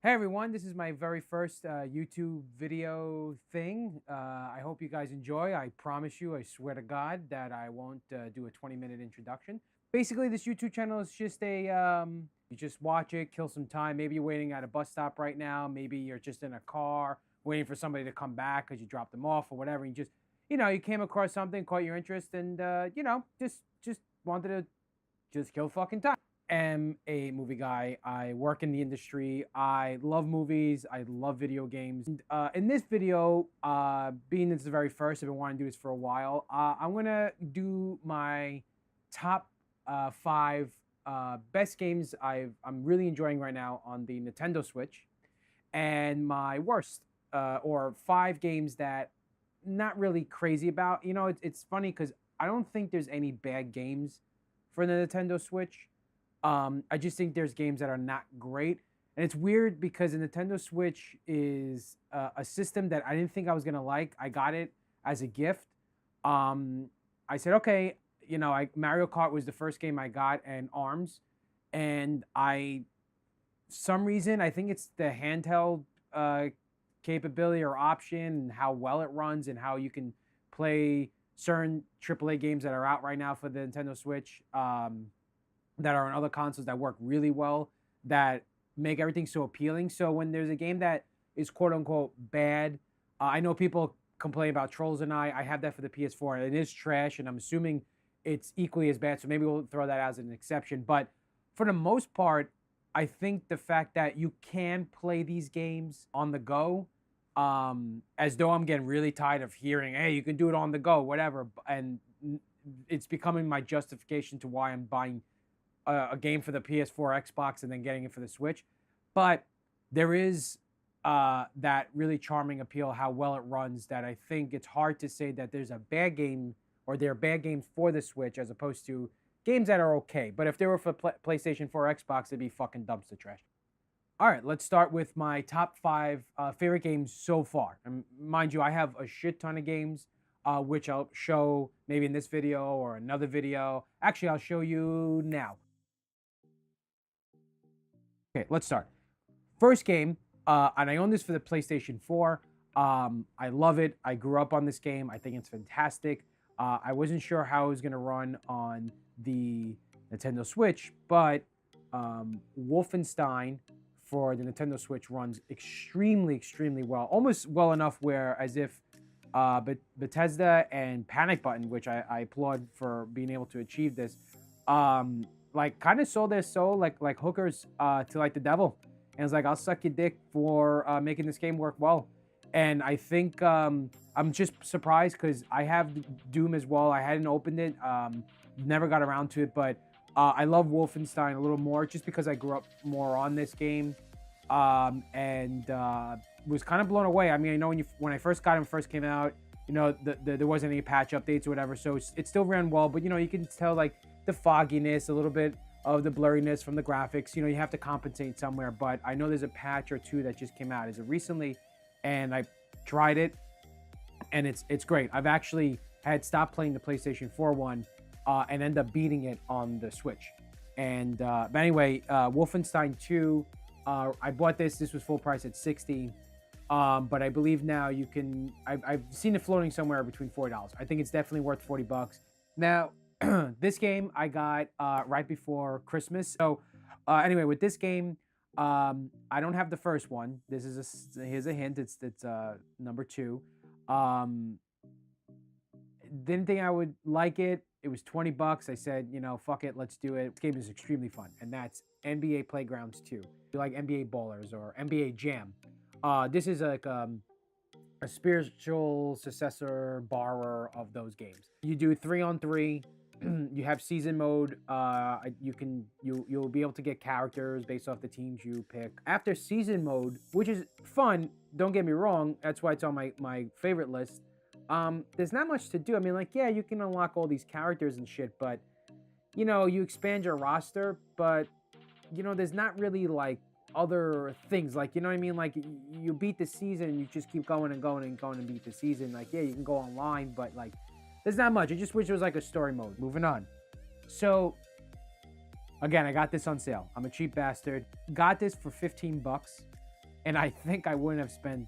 Hey everyone, this is my very first YouTube video thing. I hope you guys enjoy. I promise you, I swear to God, that I won't do a 20-minute introduction. Basically, this YouTube channel is just you just watch it, kill some time. Maybe you're waiting at a bus stop right now. Maybe you're just in a car waiting for somebody to come back because you dropped them off or whatever. You came across something, caught your interest, and, just wanted to just kill fucking time. Am a movie guy. I work in the industry. I love movies. I love video games. And, in this video, being this is the very first, I've been wanting to do this for a while. I'm gonna do my top five best games I'm really enjoying right now on the Nintendo Switch, and my worst or five games that not really crazy about. It's funny because I don't think there's any bad games for the Nintendo Switch. I just think there's games that are not great. And it's weird because the Nintendo Switch is a system that I didn't think I was gonna like. I got it as a gift. I said, okay, Mario Kart was the first game I got, and Arms, and some reason I think it's the handheld capability or option, and how well it runs, and how you can play certain AAA games that are out right now for the Nintendo Switch. That are on other consoles that work really well, that make everything so appealing. So when there's a game that is quote unquote bad, I know people complain about Trolls and I have that for the PS4. And it is trash, and I'm assuming it's equally as bad. So maybe we'll throw that as an exception. But for the most part, I think the fact that you can play these games on the go, as though I'm getting really tired of hearing, hey, you can do it on the go, whatever. And it's becoming my justification to why I'm buying a game for the PS4, Xbox, and then getting it for the Switch. But there is that really charming appeal, how well it runs, that I think it's hard to say that there's a bad game or there are bad games for the Switch as opposed to games that are okay. But if they were for PlayStation 4 or Xbox, it'd be fucking dumpster trash. All right, let's start with my top five favorite games so far. And mind you, I have a shit ton of games, which I'll show maybe in this video or another video. Actually, I'll show you now. Okay, let's start. First game, and I own this for the PlayStation 4. I love it. I grew up on this game. I think it's fantastic. I wasn't sure how it was going to run on the Nintendo Switch, but Wolfenstein for the Nintendo Switch runs extremely, extremely well. Almost well enough where as if Bethesda and Panic Button, which I applaud for being able to achieve this, like kind of sold their soul like hookers to like the devil, and it's like, I'll suck your dick for making this game work well. And I think I'm just surprised because I have Doom as well. I hadn't opened it, never got around to it, but I love Wolfenstein a little more just because I grew up more on this game, and was kind of blown away. I mean, I know when I first got him, first came out, there wasn't any patch updates or whatever, so it still ran well. But you can tell like the fogginess, a little bit of the blurriness from the graphics. You have to compensate somewhere. But I know there's a patch or two that just came out as of recently, and I tried it, and it's great. I've actually had stopped playing the PlayStation 4 one, and end up beating it on the Switch. And but anyway, Wolfenstein 2, I bought this. This was full price at $60. But I believe now you can. I've seen it floating somewhere between $40. I think it's definitely worth $40. Now, this game I got right before Christmas. So anyway, with this game, I don't have the first one. Here's a hint. It's number two. Didn't think I would like it. It was $20. I said, fuck it, let's do it. This game is extremely fun, and that's NBA Playgrounds 2. You like NBA Ballers or NBA Jam. This is like a spiritual successor borrower of those games. You do 3-on-3. You have season mode. You'll be able to get characters based off the teams you pick. After season mode, which is fun, don't get me wrong, that's why it's on my favorite list. There's not much to do. I mean, like, yeah, you can unlock all these characters and shit, but you expand your roster, but there's not really like other things, like, you know what I mean, like you beat the season, you just keep going and going and going and beat the season. Like, yeah, you can go online, but like there's not much. I just wish it was like a story mode. Moving on. So again, I got this on sale. I'm a cheap bastard. Got this for $15. and I think I wouldn't have spent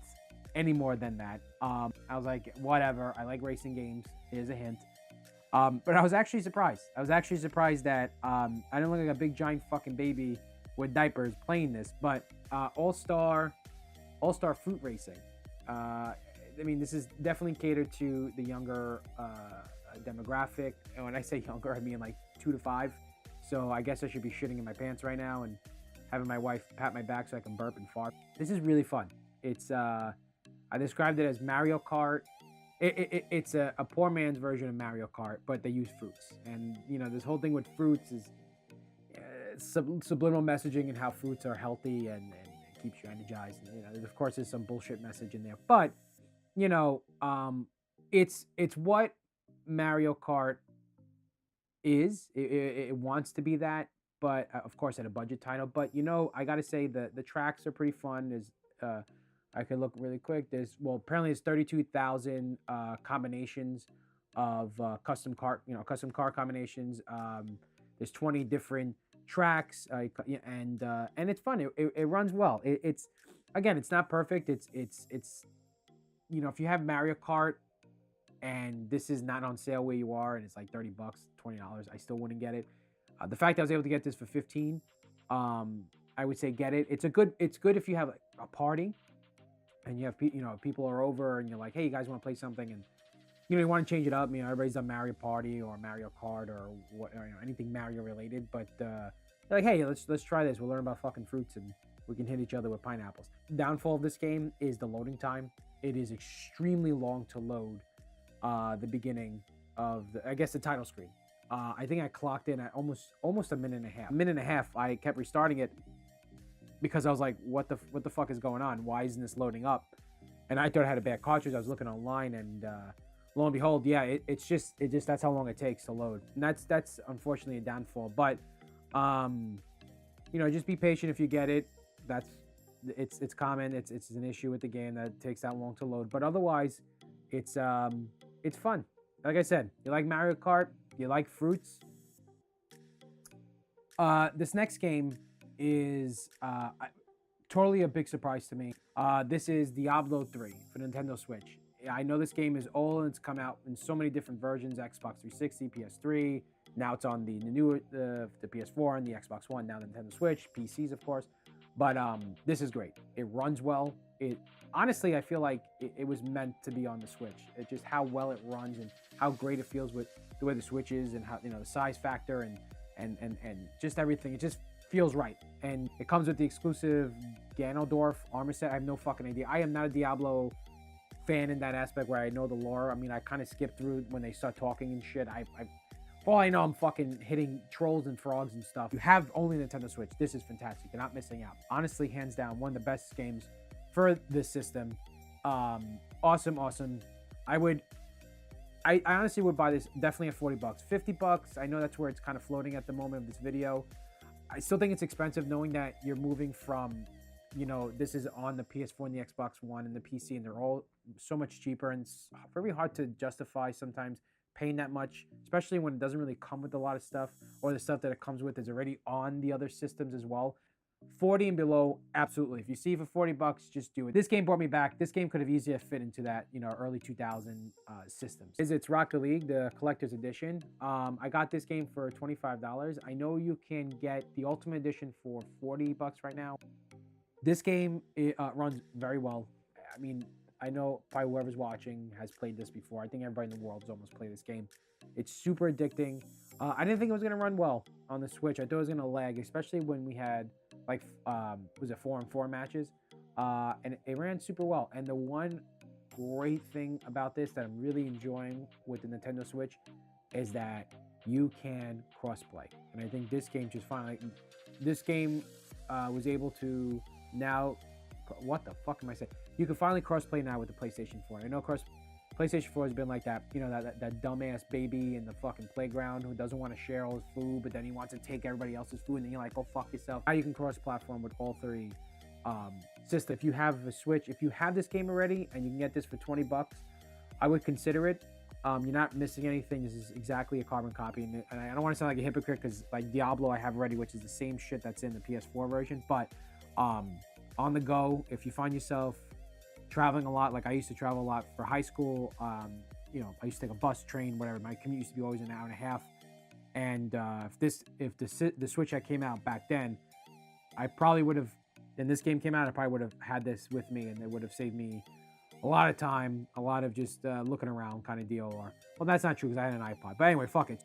any more than that. I was like, whatever. I like racing games. Here's a hint. But I was actually surprised. I was actually surprised that I didn't look like a big giant fucking baby with diapers playing this. But All-Star Fruit Racing. I mean, this is definitely catered to the younger demographic. And when I say younger, I mean like 2 to 5. So I guess I should be shitting in my pants right now and having my wife pat my back so I can burp and fart. This is really fun. It's I described it as Mario Kart. It's a poor man's version of Mario Kart, but they use fruits. And, you know, this whole thing with fruits is subliminal messaging and how fruits are healthy and it keeps you energized. And, you know, of course, there's some bullshit message in there. But, you know, it's what Mario Kart is. It wants to be that, but of course at a budget title. But, you know, I got to say the tracks are pretty fun. There's I could look really quick. Apparently there's 32,000 combinations of custom car combinations. There's 20 different tracks, and it's fun. It runs well. It's again, it's not perfect. It's you know, if you have Mario Kart and this is not on sale where you are and it's like $30, $20, I still wouldn't get it. The fact that I was able to get this for 15, I would say get it. It's good if you have a party. And you have, you know, people are over and you're like, hey, you guys want to play something? And, you know, you want to change it up. You know, everybody's done Mario Party or Mario Kart or what, or, you know, anything Mario related. But they're like, hey, let's try this. We'll learn about fucking fruits and we can hit each other with pineapples. Downfall of this game is the loading time. It is extremely long to load the beginning of the title screen. I think I clocked in at almost a minute and a half. A minute and a half, I kept restarting it because I was like, what the fuck is going on? Why isn't this loading up? And I thought I had a bad cartridge. I was looking online and lo and behold, yeah, it's just that's how long it takes to load. And that's unfortunately a downfall. But you know, just be patient if you get it. It's common. It's an issue with the game that it takes that long to load. But otherwise, it's fun. Like I said, you like Mario Kart, you like fruits. This next game is totally a big surprise to me. This is Diablo 3 for Nintendo Switch. I know this game is old and it's come out in so many different versions, Xbox 360, PS3. Now it's on the new the PS4 and the Xbox One, now the Nintendo Switch, PCs of course. But this is great. It runs well. Honestly, I feel like it was meant to be on the Switch. It's just how well it runs and how great it feels with the way the Switch is and how, you know, the size factor and just everything. It just feels right. And it comes with the exclusive Ganondorf armor set. I have no fucking idea. I am not a Diablo fan in that aspect where I know the lore. I mean, I kind of skip through when they start talking and shit. For all I know, I'm fucking hitting trolls and frogs and stuff. You have only Nintendo Switch. This is fantastic. You're not missing out. Honestly, hands down, one of the best games for this system. Awesome. I honestly would buy this definitely at $40. $50, I know that's where it's kind of floating at the moment of this video. I still think it's expensive knowing that you're moving from, you know, this is on the PS4 and the Xbox One and the PC, and they're all so much cheaper, and it's very hard to justify sometimes paying that much, especially when it doesn't really come with a lot of stuff, or the stuff that it comes with is already on the other systems as well. 40 and below, absolutely. If you see it for $40, just do it. This game brought me back. This game could have easily fit into that, you know, early 2000 systems. It's Rocket League, the collector's edition. I got this game for $25. I know you can get the Ultimate Edition for $40 right now. This game runs very well. I mean, I know probably whoever's watching has played this before. I think everybody in the world has almost played this game. It's super addicting. I didn't think it was going to run well on the Switch. I thought it was going to lag, especially when we had like, was it 4-on-4 matches? And it ran super well. And the one great thing about this that I'm really enjoying with the Nintendo Switch is that you can crossplay. And I think this game just finally, this game was able to now, what the fuck am I saying? You can finally crossplay now with the PlayStation 4. I know PlayStation 4 has been like that, you know, that dumbass baby in the fucking playground who doesn't want to share all his food, but then he wants to take everybody else's food, and then you're like, go fuck yourself. Now you can cross-platform with all three systems. If you have a Switch, if you have this game already and you can get this for $20, I would consider it. You're not missing anything. This is exactly a carbon copy, and I don't want to sound like a hypocrite because like Diablo I have already, which is the same shit that's in the PS4 version, but on on the go. If you find yourself traveling a lot, like I used to travel a lot for high school, you know, I used to take a bus, train, whatever. My commute used to be always an hour and a half. And if the Switch that came out back then, I probably would have. And this game came out, I probably would have had this with me, and it would have saved me a lot of time, a lot of just looking around kind of deal. Or well, that's not true because I had an iPod. But anyway, fuck it.